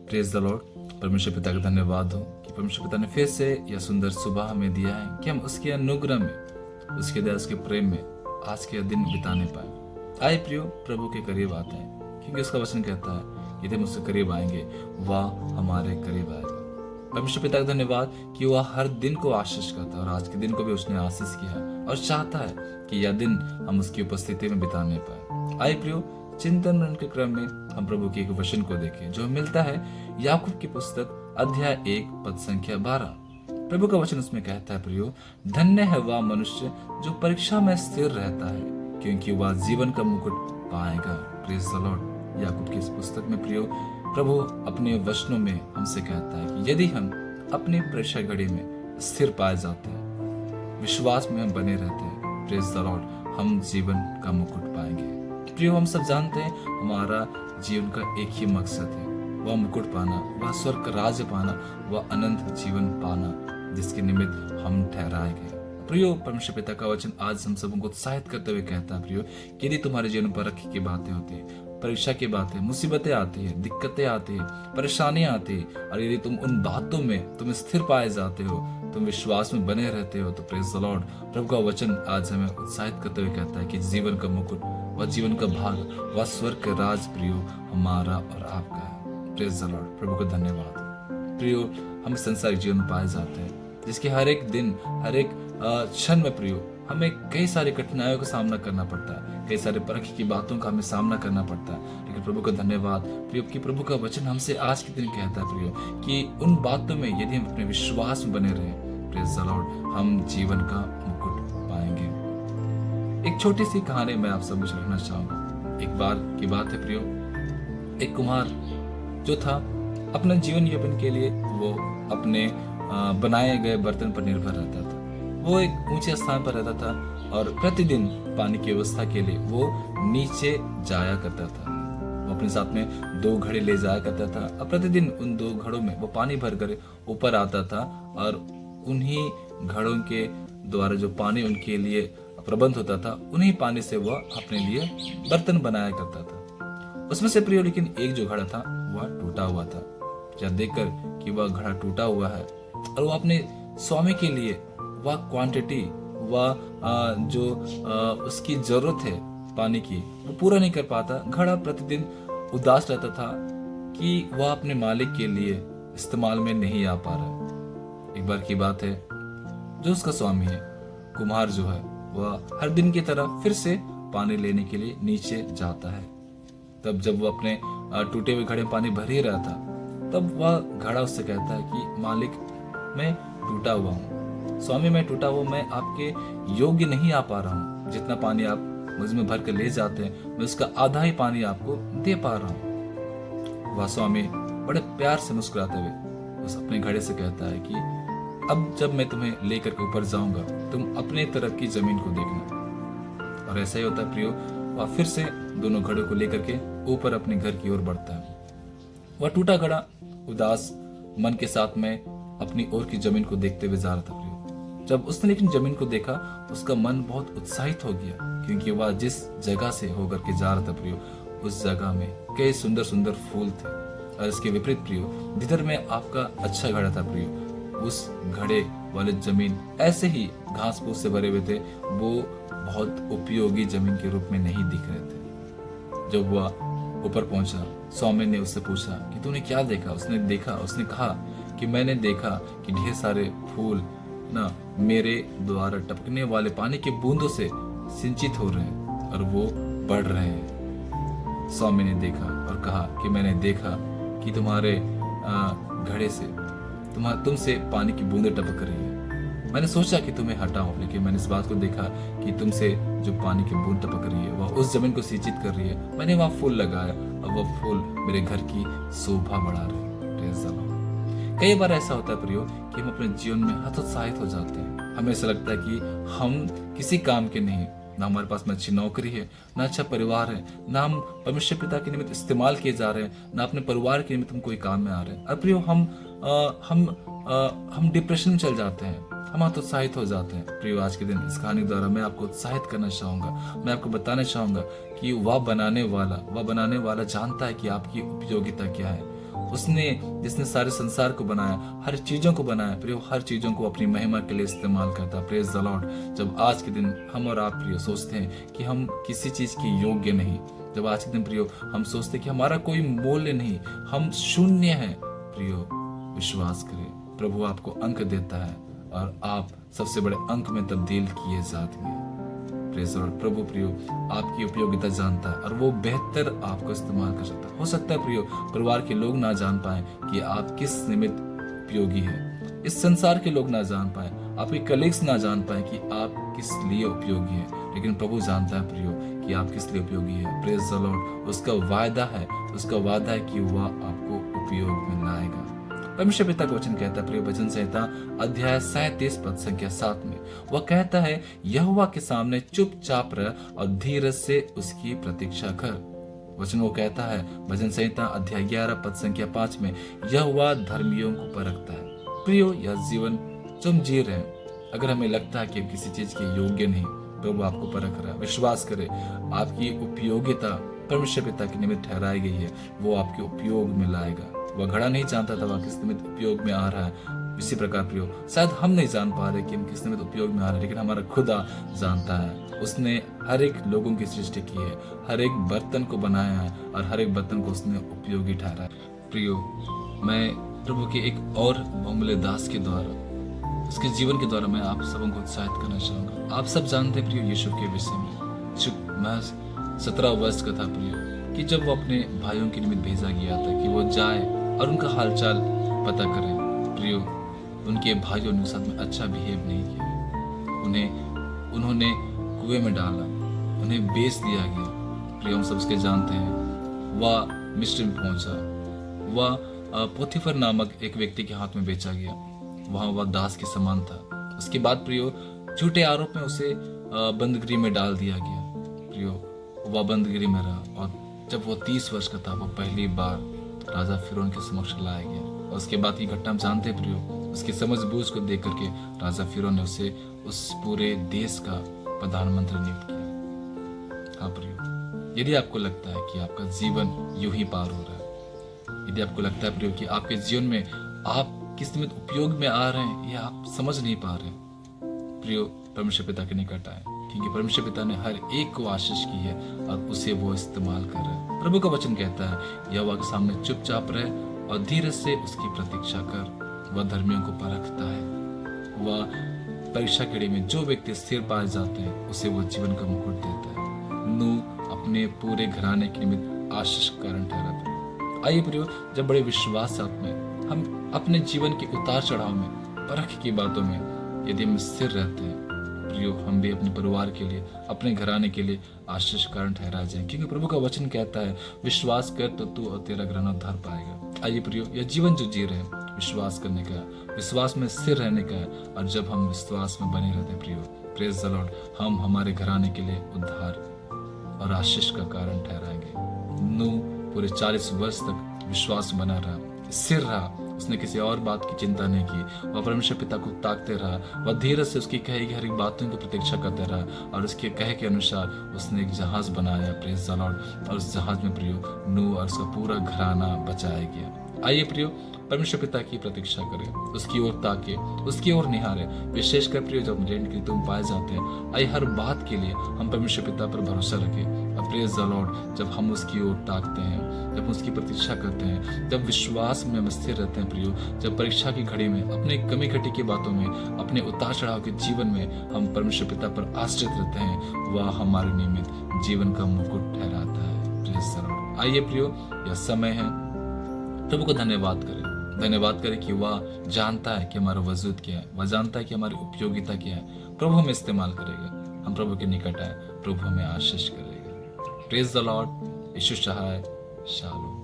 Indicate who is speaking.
Speaker 1: Praise the Lord. परमेश्वर पिता का धन्यवाद हो कि परमेश्वर पिता ने फिर से यह सुंदर सुबह हमें दिया है कि हम उसके अनुग्रह में, उसके दया, उसके प्रेम में आज के दिन बिताने पाए। आए प्रियो, प्रभु के करीब आते हैं, क्योंकि उसका वचन कहता है यदि हम उसके करीब आएंगे वह हमारे करीब आएगा। परमेश्वर पिता का धन्यवाद कि वह हर दिन को आशीष करता है और आज के दिन को भी उसने आशीष किया है और चाहता है कि यह दिन हम उसकी उपस्थिति में बिताने पाए। आए प्रियो, चिंतन मनन के क्रम में हम प्रभु के एक वचन को देखें जो मिलता है याकूब की पुस्तक अध्याय 1 पद संख्या 12। प्रभु का वचन उसमें कहता है, प्रियो, धन्य है वह मनुष्य जो परीक्षा में स्थिर रहता है, क्योंकि वह जीवन का मुकुट पाएगा। Praise the Lord. याकूब की इस पुस्तक में प्रियो, प्रभु अपने वचनों में हमसे कहता है कि यदि हम अपनी परीक्षा घड़ी में स्थिर पाए जाते हैं, विश्वास में हम बने रहते हैं, प्रेज द लॉर्ड, हम जीवन का मुकुट पाएंगे। प्रियो, हम सब जानते हैं हमारा जीवन का एक ही मकसद है, वह मुकुट पाना, वह स्वर्ग राज्य पाना, वह अनंत जीवन पाना, जिसके निमित्त हम ठहराए गए। प्रियो, परमेश्वर पिता का वचन आज हम सबको उत्साहित करते हुए कहता है, प्रियो, यदि तुम्हारे जीवन पर रखी की बातें होती है, परीक्षा की बातें, मुसीबतें आती है, दिक्कतें आती है, परेशानियां आती है, और यदि तुम उन बातों में तुम स्थिर पाए जाते हो, तुम विश्वास में बने रहते हो, तो प्रेज द लॉर्ड, प्रभु का वचन आज हमें उत्साहित करते हुए कहता है कि जीवन का मुकुट, वह जीवन का भाग, वह स्वर्ग का राज प्रियो हमारा और आपका है। प्रेज द लॉर्ड, प्रभु का धन्यवाद। प्रियो, हम संसारिक जीवन पाए जाते हैं जिसके हर एक दिन, हर एक क्षण में प्रियो हमें कई सारी कठिनाइयों का सामना करना पड़ता है, कई सारे परख की बातों का हमें सामना करना पड़ता है, लेकिन प्रभु का धन्यवाद प्रियो कि प्रभु का वचन हमसे आज के दिन कहता है, प्रियो, कि उन बातों में यदि हम अपने विश्वास में बने रहे, प्रेज द लॉर्ड, हम जीवन का मुकुट पाएंगे। एक छोटी सी कहानी मैं आप सब कुछ रखना चाहूंगा। एक बार की बात है प्रियो, एक कुम्हार जो था अपना जीवन यापन के लिए वो अपने बनाए गए बर्तन पर निर्भर रहता था। वो एक ऊंचे स्थान पर रहता था और प्रतिदिन पानी की व्यवस्था के लिए वो नीचे जाया करता था। वो अपने साथ में 2 घड़े ले जाया करता था और प्रतिदिन उन 2 घड़ों में वो पानी भर कर ऊपर आता था और उन्हीं घड़ों के द्वारा जो पानी उनके लिए प्रबंध होता था, उन्हीं पानी से वह अपने लिए बर्तन बनाया करता था। उसमें से प्रियो लेकिन एक जो घड़ा था वह टूटा हुआ था। जब देखकर कि वह घड़ा टूटा हुआ है और वो अपने स्वामी के लिए वह क्वांटिटी, वह जो उसकी जरूरत है पानी की, वो पूरा नहीं कर पाता, घड़ा प्रतिदिन उदास रहता था कि वह अपने मालिक के लिए इस्तेमाल में नहीं आ पा रहा। एक बार की बात है, जो उसका स्वामी है, कुम्हार जो है, वह हर दिन की तरह फिर से पानी लेने के लिए नीचे जाता है। तब जब वो अपने टूटे हुए घड़े में पानी भर ही रहा था, तब वह घड़ा उससे कहता है कि मालिक, मैं टूटा हुआ हूँ, स्वामी मैं टूटा हुआ, मैं आपके योग्य नहीं आ पा रहा हूँ। जितना पानी आप मुझ में भर कर ले जाते हैं, मैं उसका आधा ही पानी आपको दे पा रहा हूँ। वह स्वामी बड़े प्यार से मुस्कुराते हुए उस अपने घड़े से कहता है कि अब जब मैं तुम्हें लेकर के ऊपर जाऊंगा, तुम अपने तरफ की जमीन को देखना। और ऐसा ही होता है प्रियो, वह फिर से दोनों घड़ों को लेकर के ऊपर अपने घर की ओर बढ़ता है। वह टूटा घड़ा उदास मन के साथ में अपनी ओर की जमीन को देखते हुए जा रहा था प्रियो। जब उसने लेकिन जमीन को देखा, उसका मन बहुत उत्साहित हो गया, क्योंकि वह जिस जगह से होकर के जा रहा था प्रियो, उस जगह में कई सुंदर सुंदर फूल थे। और इसके विपरीत प्रियो, जिधर में आपका अच्छा घड़ा था प्रियो, उस घड़े वाले जमीन ऐसे ही घास फूस से भरे हुए थे, वो बहुत उपयोगी जमीन के रूप में नहीं दिख रहे थे। जब वह ऊपर पहुंचा, स्वामी ने उससे पूछा कि तूने क्या देखा? उसने कहा कि मैंने देखा कि ढेर सारे फूल ना मेरे द्वारा टपकने वाले पानी के बूंदों से सिंचित हो रहे हैं और वो बढ़ रहे हैं। स्वामी ने देखा और कहा कि मैंने देखा कि तुम्हारे घड़े से तुमसे पानी की बूंदें टपक रही है। मैंने सोचा कि तुम्हें हटाऊं, लेकिन मैंने इस बात को देखा कि तुमसे जो पानी की बूंद टपक रही है वह उस जमीन को सिंचित कर रही है। मैंने वहां फूल लगाया और वह फूल मेरे घर की शोभा बढ़ा रहे। कई बार ऐसा होता है प्रियो कि हम अपने जीवन में हतोत्साहित हो जाते हैं। हमें ऐसा लगता है कि हम किसी काम के नहीं, ना हमारे पास में अच्छी नौकरी है, ना अच्छा परिवार है, ना हम परमेश्वर पिता के निमित्त इस्तेमाल किए जा रहे हैं, ना अपने परिवार के निमित्त हम कोई काम में आ रहे हैं। और प्रियो, हम डिप्रेशन में चल जाते हैं, हम हतोत्साहित हो जाते हैं। प्रियो, आज के दिन इस कहानी द्वारा मैं आपको उत्साहित करना चाहूंगा, मैं आपको बताना चाहूंगा कि वह बनाने वाला जानता है कि आपकी उपयोगिता क्या है। उसने जिसने सारे संसार को बनाया, हर चीजों को बनाया प्रियो, हर चीजों को अपनी महिमा के लिए इस्तेमाल करता। Praise the Lord. जब आज के दिन हम और आप प्रियो सोचते हैं कि हम किसी चीज के योग्य नहीं, जब आज के दिन प्रियो हम सोचते हैं कि हमारा कोई मूल्य नहीं, हम शून्य हैं, प्रियो विश्वास करें, प्रभु आपको अंक देता है और आप सबसे बड़े अंक में तब्दील किए जाते हैं। Praise the Lord. प्रभु प्रियो आपकी उपयोगिता जानता है और वो बेहतर आपको इस्तेमाल कर सकता है। हो सकता है प्रियो परिवार के लोग ना जान पाए कि आप किस निमित्त उपयोगी हैं, इस संसार के लोग ना जान पाए, आपके कलीग्स ना जान पाए कि आप किस लिए उपयोगी है, लेकिन प्रभु जानता है प्रियो कि आप किस लिए उपयोगी है। Praise the Lord. उसका वादा है कि वह आपको उपयोग में लाएगा। परमेश्वर पिता का वचन कहता है प्रिय, भजन संहिता अध्याय 37 पद संख्या 7 में वह कहता है, यहोवा के सामने चुपचाप रह और धीरज से उसकी प्रतीक्षा कर। वचन वो कहता है भजन संहिता अध्याय 11 पद संख्या 5 में, यहोवा धर्मियों को परखता है। प्रियो यह जीवन तुम जी रहे हैं, अगर हमें लगता है कि हम किसी चीज के योग्य नहीं, प्रभु आपको परख रहा है। विश्वास करें, आपकी उपयोगिता परमेश्वर पिता के निमित्त ठहराई गई है, वो आपके उपयोग में लाएगा। वह घड़ा नहीं जानता था वह किस निमित्त उपयोग में आ रहा है। इसी प्रकार प्रियो शायद हम नहीं जान पा रहे कि हम किस निमित्त उपयोग में आ रहे हैं, लेकिन हमारा खुदा जानता है। उसने हर एक लोगों की सृष्टि की है, हर एक बर्तन को बनाया है और हर एक बर्तन को उसने उपयोगी ठहराया है। प्रियो मैं प्रभु के एक और बहुमूल्य दास के द्वारा, उसके जीवन के द्वारा मैं आप सबों को उत्साहित करना चाहूंगा। आप सब जानते प्रियो यीशु के विषय में, यीशु महज 17 वर्ष का था प्रियो, कि जब वो अपने भाइयों के निमित्त भेजा गया था कि वो जाए और उनका हालचाल पता करें। प्रियो उनके भाइयों ने साथ में अच्छा बिहेव नहीं किया, उन्होंने कुएं में डाला, उन्हें बेच दिया गया। प्रियो हम सब उसके जानते हैं, वह मिस्र में पहुंचा, वह पोतीफर नामक एक व्यक्ति के हाथ में बेचा गया, वहां वह दास के समान था। उसके बाद प्रियो झूठे आरोप में उसे बंदगिरी में डाल दिया गया। प्रियो वह बंदगिरी में रहा और जब वो 30 वर्ष का था, वो पहली बार राजा फिरौन के समक्ष लाया गया। और उसके बाद की घटना हम जानते प्रियो, उसकी समझबूझ को देख करके राजा फिरौन ने उसे उस पूरे देश का प्रधानमंत्री नियुक्त किया। हाँ प्रियो, यदि आपको लगता है कि आपका जीवन यूं ही पार हो रहा है, यदि आपको लगता है प्रियो कि आपके जीवन में आप किस निमित्त उपयोग में आ रहे हैं या आप समझ नहीं पा रहे, प्रियो परमेश्वर पिता के निकट आए, क्योंकि परमेश्वर पिता ने हर एक को आशीष की है और उसे वो इस्तेमाल कर रहा है। प्रभु का वचन कहता है, यहोवा के सामने चुपचाप रहे और धीरज से उसकी प्रतीक्षा कर। वह धर्मियों को परखता है, वह परीक्षा घड़ी में जो व्यक्ति स्थिर पाए जाते हैं उसे वो जीवन का मुकुट देता है। नूह अपने पूरे घराने के निमित्त आशीष का कारण ठहरा। आइए प्रियो, जब बड़े विश्वास साथ में हम अपने जीवन के उतार चढ़ाव में, परख की बातों में यदि हम स्थिर रहते हैं, प्रियो हम भी अपने परिवार के लिए, अपने घराने के लिए आशीष कारण ठहरा जाए, क्योंकि प्रभु का वचन कहता है, विश्वास कर तो तू और तेरा घराना उद्धार पाएगा। आइए प्रियो, यह जीवन जो जी रहे हैं विश्वास करने का, विश्वास में स्थिर रहने का है, और जब हम विश्वास में बने रहते हैं प्रियो, प्रेज द लॉर्ड, हम हमारे घराने के लिए उद्धार और आशीष का कारण ठहराएंगे। नूह पूरे 40 वर्ष तक विश्वास बना रहा, स्थिर रहा, उसने किसी और बात की चिंता नहीं की, वह परमेश्वर पिता को ताकते रहा, वह धीरज से उसकी कहे की हर एक बातों की प्रतीक्षा करते रहा और उसके कहे के अनुसार उसने एक जहाज बनाया, प्रेज द लॉर्ड, और उस जहाज में प्रियो नूह और उसका पूरा घराना बचाया गया। आइए प्रियो परमेश्वर पिता की प्रतीक्षा करें, उसकी ओर ताके, उसकी ओर निहारे, विशेषकर प्रियो जब ऋण की तुम पाए जाते हैं। आइए हर बात के लिए हम परमेश्वर पिता पर भरोसा रखें और प्रेज द लॉर्ड, जब हम उसकी ओर ताकते हैं, जब हम उसकी प्रतीक्षा करते हैं, जब विश्वास में हम स्थिर रहते हैं प्रियो, जब परीक्षा की घड़ी में, अपने कमी घटी की बातों में, अपने उतार चढ़ाव के जीवन में हम परमेश्वर पिता पर आश्रित रहते हैं, वह हमारे निमित्त जीवन का मुकुट ठहराता है। Praise the Lord. आइए प्रियो, यह समय है प्रभु को धन्यवाद करें, धन्यवाद करें कि वह जानता है कि हमारा वजूद क्या है, वह जानता है कि हमारी उपयोगिता क्या है। प्रभु हमें इस्तेमाल करेगा, हम प्रभु के निकट आए, प्रभु हमें आशीष करेगा। Praise the Lord. यीशु सहाय। शालोम।